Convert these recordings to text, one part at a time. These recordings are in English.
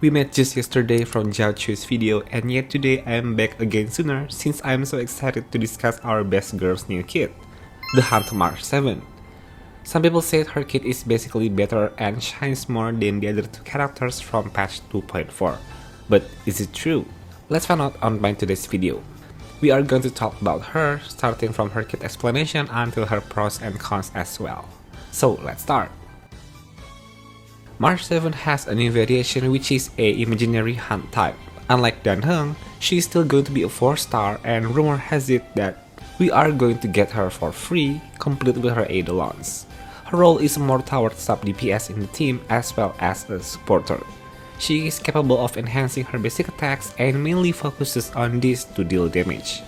We met just yesterday from Jiao Chu's video, and yet today I am back again sooner since I am so excited to discuss our best girl's new kit, the Hunter March 7. Some people said her kit is basically better and shines more than the other two characters from patch 2.4. But is it true? Let's find out on today's video. We are going to talk about her, starting from her kit explanation until her pros and cons as well. So let's start. March 7 has a new variation which is a imaginary hunt type. Unlike Dan Heng, she is still going to be a 4-star, and rumor has it that we are going to get her for free, complete with her Eidolons. Her role is more towards sub DPS in the team as well as a supporter. She is capable of enhancing her basic attacks and mainly focuses on this to deal damage.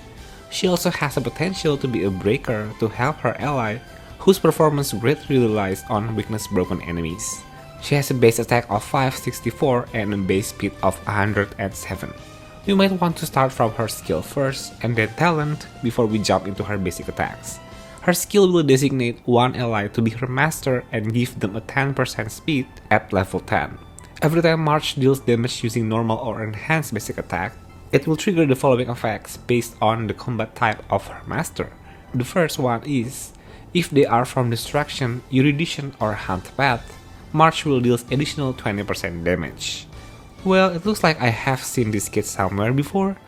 She also has the potential to be a breaker to help her ally, whose performance greatly relies on weakness broken enemies. She has a base attack of 564 and a base speed of 107. We might want to start from her skill first and then talent before we jump into her basic attacks. Her skill will designate one ally to be her master and give them a 10% speed at level 10. Every time March deals damage using normal or enhanced basic attack, it will trigger the following effects based on the combat type of her master. The first one is, if they are from Destruction, Erudition or Hunt Path, March will deal additional 20% damage. Well, it looks like I have seen this kit somewhere before.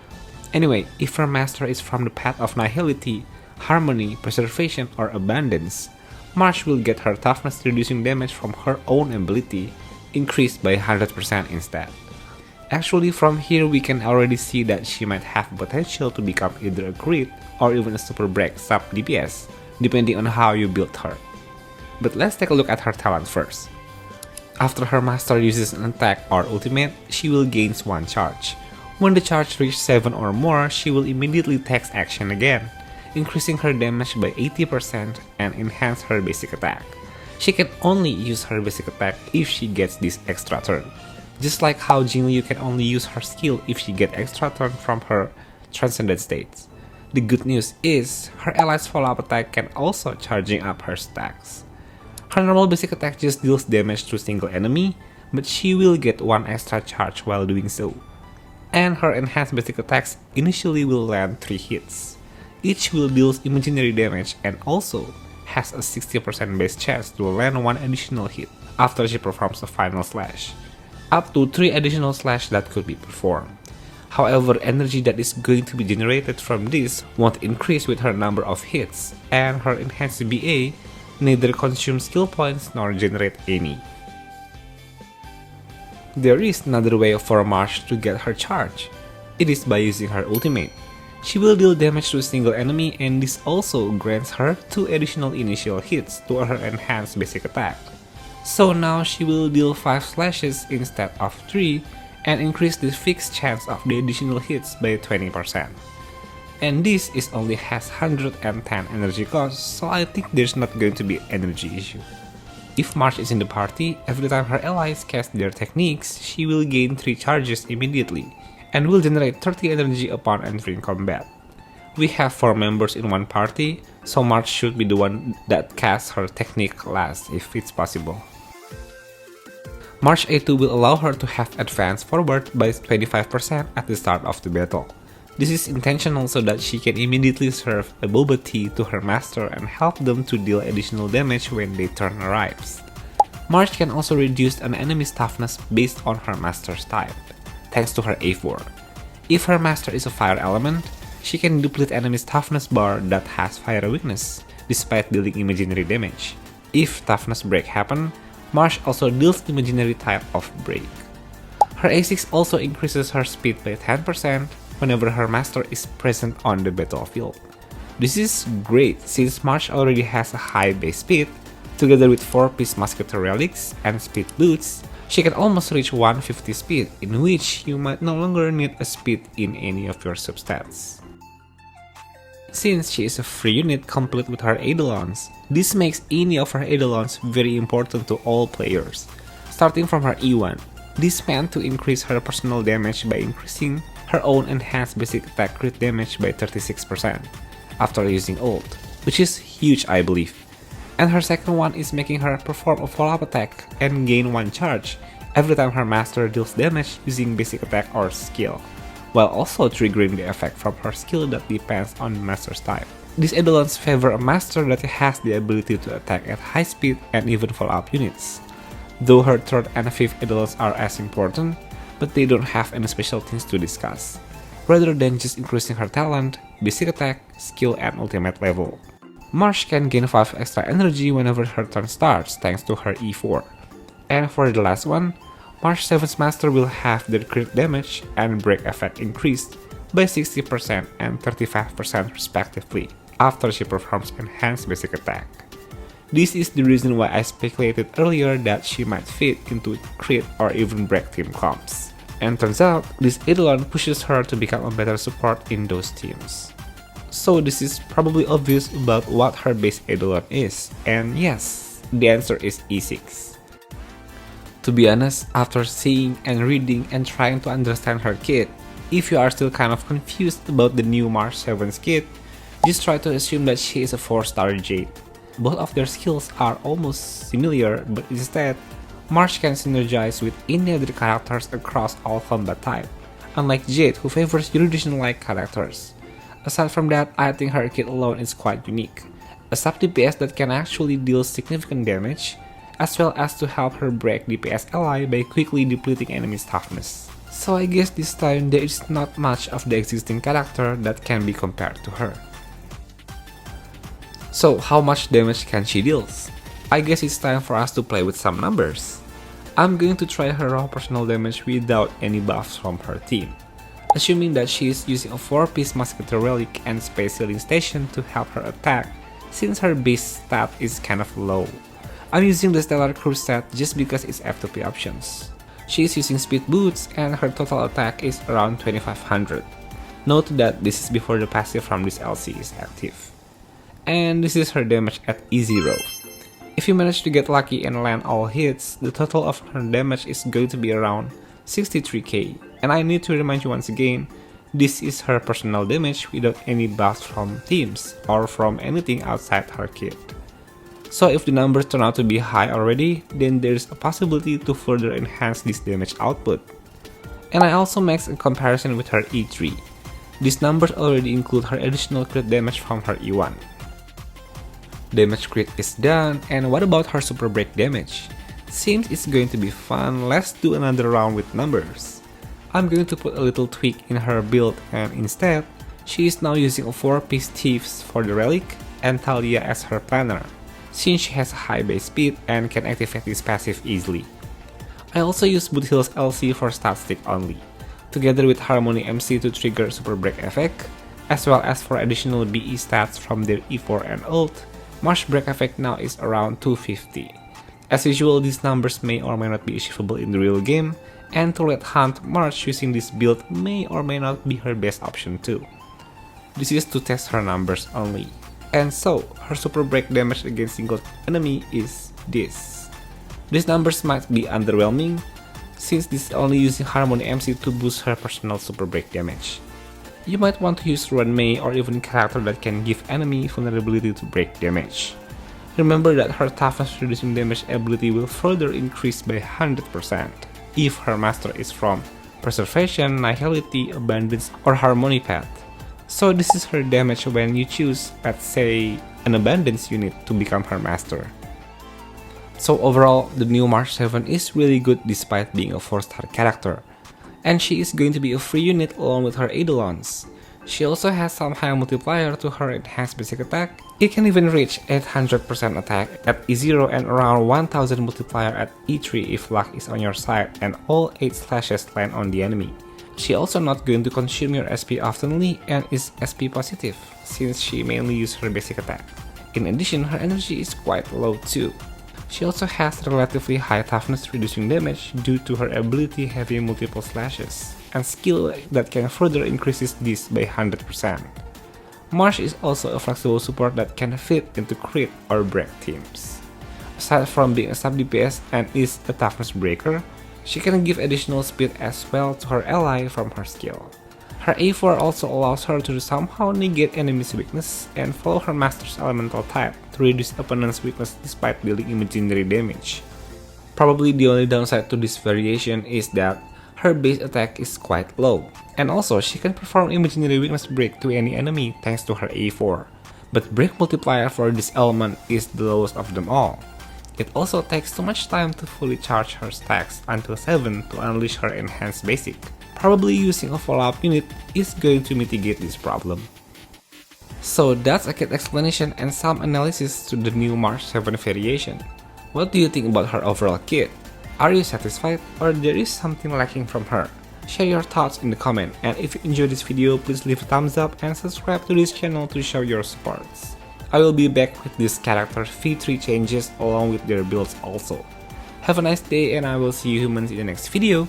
Anyway, if her master is from the path of Nihility, Harmony, Preservation or Abundance, March will get her toughness reducing damage from her own ability increased by 100% instead. Actually, from here we can already see that she might have potential to become either a crit or even a super break sub DPS, depending on how you build her. But let's take a look at her talent first. After her master uses an attack or ultimate, she will gain 1 charge. When the charge reaches 7 or more, she will immediately take action again, increasing her damage by 80% and enhance her basic attack. She can only use her basic attack if she gets this extra turn. Just like how Jingliu can only use her skill if she gets extra turn from her transcended states. The good news is, her allies follow-up attack can also charging up her stacks. Her normal basic attack just deals damage to single enemy, but she will get 1 extra charge while doing so. And her enhanced basic attacks initially will land 3 hits. Each will deal imaginary damage and also has a 60% base chance to land 1 additional hit after she performs a final slash. Up to 3 additional slash that could be performed. However, energy that is going to be generated from this won't increase with her number of hits, and her enhanced BA neither consume skill points nor generate any. There is another way for March to get her charge. It is by using her ultimate. She will deal damage to a single enemy, and this also grants her 2 additional initial hits to her enhanced basic attack. So now she will deal 5 slashes instead of 3 and increase the fixed chance of the additional hits by 20%. And this is only has 110 energy cost, so I think there's not going to be an energy issue. If March is in the party, every time her allies cast their techniques, she will gain 3 charges immediately and will generate 30 energy upon entering combat. We have 4 members in one party, so March should be the one that casts her technique last if it's possible. March A2 will allow her to have advance forward by 25% at the start of the battle. This is intentional so that she can immediately serve a boba tea to her master and help them to deal additional damage when their turn arrives. March can also reduce an enemy's toughness based on her master's type, thanks to her A4. If her master is a fire element, she can deplete enemy's toughness bar that has fire weakness, despite dealing imaginary damage. If toughness break happen, March also deals imaginary type of break. Her A6 also increases her speed by 10% whenever her master is present on the battlefield. This is great since March already has a high base speed. Together with 4-piece musketeer relics and speed boots, she can almost reach 150 speed, in which you might no longer need a speed in any of your substats. Since she is a free unit complete with her Eidolons, this makes any of her Eidolons very important to all players. Starting from her E1, this meant to increase her personal damage by increasing her own enhanced basic attack crit damage by 36% after using ult, which is huge I believe. And her second one is making her perform a follow-up attack and gain 1 charge every time her master deals damage using basic attack or skill, while also triggering the effect from her skill that depends on the master's type. These Eidolons favor a master that has the ability to attack at high speed and even follow up units. Though her 3rd and 5th Eidolons are as important, but they don't have any special things to discuss, rather than just increasing her talent, basic attack, skill, and ultimate level. Marsh can gain 5 extra energy whenever her turn starts thanks to her E4. And for the last one, Marsh 7's master will have their crit damage and break effect increased by 60% and 35% respectively after she performs enhanced basic attack. This is the reason why I speculated earlier that she might fit into crit or even break team comps. And turns out, this Eidolon pushes her to become a better support in those teams. So this is probably obvious about what her base Eidolon is, and yes, the answer is E6. To be honest, after seeing and reading and trying to understand her kit, if you are still kind of confused about the new Marsh 7's kit, just try to assume that she is a 4-star Jade. Both of their skills are almost similar, but instead, Marsh can synergize with any other characters across all combat type, unlike Jade who favors Erudition-like characters. Aside from that, I think her kit alone is quite unique, a sub DPS that can actually deal significant damage, as well as to help her break DPS ally by quickly depleting enemies' toughness. So I guess this time there is not much of the existing character that can be compared to her. So how much damage can she deal? I guess it's time for us to play with some numbers. I'm going to try her raw personal damage without any buffs from her team, assuming that she is using a 4-piece Musketeer Relic and Space Healing Station to help her attack since her base stat is kind of low. I'm using the Stellar Cruise set just because it's F2P options. She is using Speed Boots and her total attack is around 2500. Note that this is before the passive from this LC is active. And this is her damage at E0. If you manage to get lucky and land all hits, the total of her damage is going to be around 63k. And I need to remind you once again, this is her personal damage without any buffs from teams or from anything outside her kit. So if the numbers turn out to be high already, then there is a possibility to further enhance this damage output. And I also maxed a comparison with her E3. These numbers already include her additional crit damage from her E1. Damage crit is done, and what about her super break damage? Since it's going to be fun, let's do another round with numbers. I'm going to put a little tweak in her build, and instead, she is now using a 4-piece Thieves for the relic and Talia as her planner, since she has high base speed and can activate this passive easily. I also use Boot Heal's LC for stat stick only, together with Harmony MC to trigger super break effect, as well as for additional BE stats from their E4 and ult. Marsh break effect now is around 250. As usual, these numbers may or may not be achievable in the real game, and to let Hunt Marsh using this build may or may not be her best option too. This is to test her numbers only. And so, her super break damage against single enemy is this. These numbers might be underwhelming, since this is only using Harmony MC to boost her personal super break damage. You might want to use Run Mei or even character that can give enemy vulnerability to break damage. Remember that her toughness reducing damage ability will further increase by 100% if her master is from Preservation, Nihility, Abundance, or Harmony path. So this is her damage when you choose, let's say, an Abundance unit to become her master. So overall, the new Marsh 7 is really good despite being a 4-star character, and she is going to be a free unit along with her Eidolons. She also has some high multiplier to her enhanced basic attack. It can even reach 800% attack at E0 and around 1000 multiplier at E3 if luck is on your side and all 8 slashes land on the enemy. She also not going to consume your SP oftenly and is SP positive, since she mainly uses her basic attack. In addition, her energy is quite low too. She also has relatively high toughness reducing damage due to her ability having multiple slashes, and skill that can further increases this by 100%. Marsh is also a flexible support that can fit into crit or break teams. Aside from being a sub DPS and is a toughness breaker, she can give additional speed as well to her ally from her skill. Her A4 also allows her to somehow negate enemy's weakness and follow her master's elemental type to reduce opponent's weakness despite dealing imaginary damage. Probably the only downside to this variation is that her base attack is quite low, and also she can perform imaginary weakness break to any enemy thanks to her A4, but break multiplier for this element is the lowest of them all. It also takes too much time to fully charge her stacks until 7 to unleash her enhanced basic. Probably using a follow-up unit is going to mitigate this problem. So that's a kit explanation and some analysis to the new March 7 variation. What do you think about her overall kit? Are you satisfied or there is something lacking from her? Share your thoughts in the comment, and if you enjoyed this video, please leave a thumbs up and subscribe to this channel to show your supports. I will be back with these characters V3 changes along with their builds also. Have a nice day and I will see you humans in the next video.